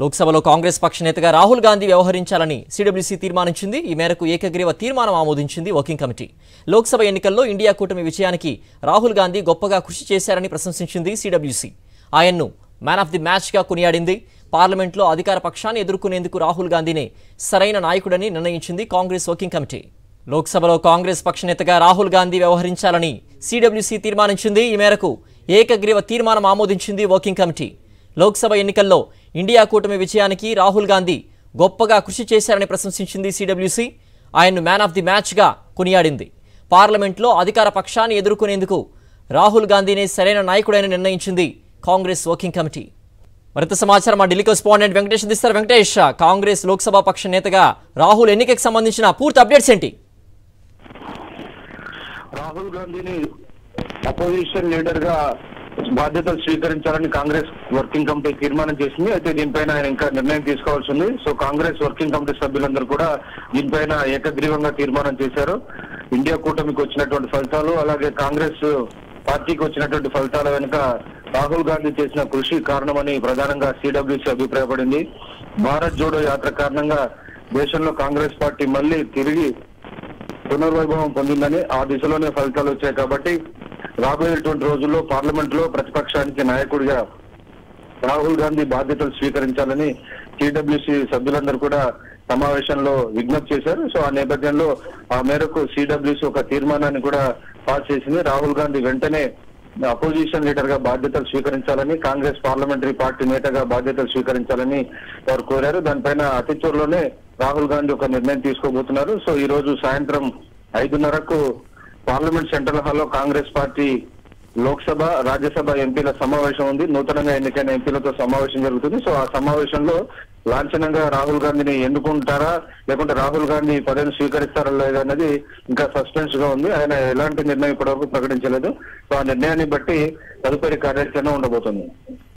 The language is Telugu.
లోక్సభలో కాంగ్రెస్ పక్ష నేతగా రాహుల్ గాంధీ వ్యవహరించాలని సిడబ్ల్యూసీ తీర్మానించింది. ఈ మేరకు ఏకగ్రీవ తీర్మానం ఆమోదించింది వర్కింగ్ కమిటీ. లోక్సభ ఎన్నికల్లో ఇండియా కూటమి విజయానికి రాహుల్ గాంధీ గొప్పగా కృషి చేశారని ప్రశంసించింది సిడబ్ల్యూసీ. ఆయన్ను మ్యాన్ ఆఫ్ ది మ్యాచ్గా కొనియాడింది. పార్లమెంట్లో అధికార పక్షాన్ని ఎదుర్కొనేందుకు రాహుల్ గాంధీనే సరైన నాయకుడని నిర్ణయించింది కాంగ్రెస్ వర్కింగ్ కమిటీ. లోక్సభలో కాంగ్రెస్ పక్ష నేతగా రాహుల్ గాంధీ వ్యవహరించాలని సిడబ్ల్యూసీ తీర్మానించింది. ఈ మేరకు ఏకగ్రీవ తీర్మానం ఆమోదించింది వర్కింగ్ కమిటీ. లోక్సభ ఎన్నికల్లో ఇండియా కూటమి విజయానికి రాహుల్ గాంధీ గొప్పగా కృషి చేశారని ప్రశంసించింది సిడబ్ల్యూసీ. ఆయన్ను మ్యాన్ ఆఫ్ ది మ్యాచ్గా కొనియాడింది. పార్లమెంట్లో అధికార పక్షాన్ని ఎదుర్కొనేందుకు రాహుల్ గాంధీనే సరైన నాయకుడని నిర్ణయించింది కాంగ్రెస్ వర్కింగ్ కమిటీ. మరింత సమాచారం మా ఢిల్లీ కరెస్పాండెంట్ వెంకటేష్ అందిస్తారు. వెంకటేష్, కాంగ్రెస్ లోక్సభ పక్ష నేతగా రాహుల్ ఎన్నికకు సంబంధించిన పూర్తి అప్డేట్స్ ఏంటి? రాహుల్ గాంధీని అపోజిషన్ లీడర్ గా బాధ్యతలు స్వీకరించాలని కాంగ్రెస్ వర్కింగ్ కమిటీ తీర్మానం చేసింది. అయితే దీనిపైన ఆయన ఇంకా నిర్ణయం తీసుకోవాల్సి ఉంది. సో కాంగ్రెస్ వర్కింగ్ కమిటీ సభ్యులందరూ కూడా దీనిపైన ఏకగ్రీవంగా తీర్మానం చేశారు. ఇండియా కూటమికి వచ్చినటువంటి ఫలితాలు, అలాగే కాంగ్రెస్ పార్టీకి వచ్చినటువంటి ఫలితాల వెనుక రాహుల్ గాంధీ చేసిన కృషి కారణమని ప్రధానంగా సిడబ్ల్యూసీ అభిప్రాయపడింది. భారత్ జోడో యాత్ర కారణంగా దేశంలో కాంగ్రెస్ పార్టీ మళ్లీ తిరిగి పునర్వైభవం పొందిందని, ఆ దిశలోనే ఫలితాలు వచ్చాయి. కాబట్టి రాబోయేటువంటి రోజుల్లో పార్లమెంట్ లో ప్రతిపక్షానికి నాయకుడిగా రాహుల్ గాంధీ బాధ్యతలు స్వీకరించాలని సిడబ్ల్యూసీ సభ్యులందరూ కూడా సమావేశంలో విజ్ఞప్తి చేశారు. సో ఆ నేపథ్యంలో ఆ మేరకు సిడబ్ల్యూసీ ఒక తీర్మానాన్ని కూడా పాస్ చేసింది. రాహుల్ గాంధీ వెంటనే అపోజిషన్ లీడర్ గా బాధ్యతలు స్వీకరించాలని, కాంగ్రెస్ పార్లమెంటరీ పార్టీ నేతగా బాధ్యతలు స్వీకరించాలని వారు కోరారు. దానిపైన అతి త్వరలోనే రాహుల్ గాంధీ ఒక నిర్ణయం తీసుకోబోతున్నారు. సో ఈ రోజు సాయంత్రం 5:30కు పార్లమెంట్ సెంట్రల్ హాల్లో కాంగ్రెస్ పార్టీ లోక్సభ, రాజ్యసభ ఎంపీల సమావేశం ఉంది. నూతనంగా ఎన్నికైన ఎంపీలతో సమావేశం జరుగుతుంది. సో ఆ సమావేశంలో లాంఛనంగా రాహుల్ గాంధీని ఎన్నుకుంటారా, లేకుంటే రాహుల్ గాంధీ పదవిని స్వీకరిస్తారా లేదన్నది ఇంకా సస్పెన్స్ గా ఉంది. ఆయన ఎలాంటి నిర్ణయం ఇప్పటివరకు ప్రకటించలేదు. సో ఆ నిర్ణయాన్ని బట్టి తదుపరి కార్యాచరణ ఉండబోతుంది.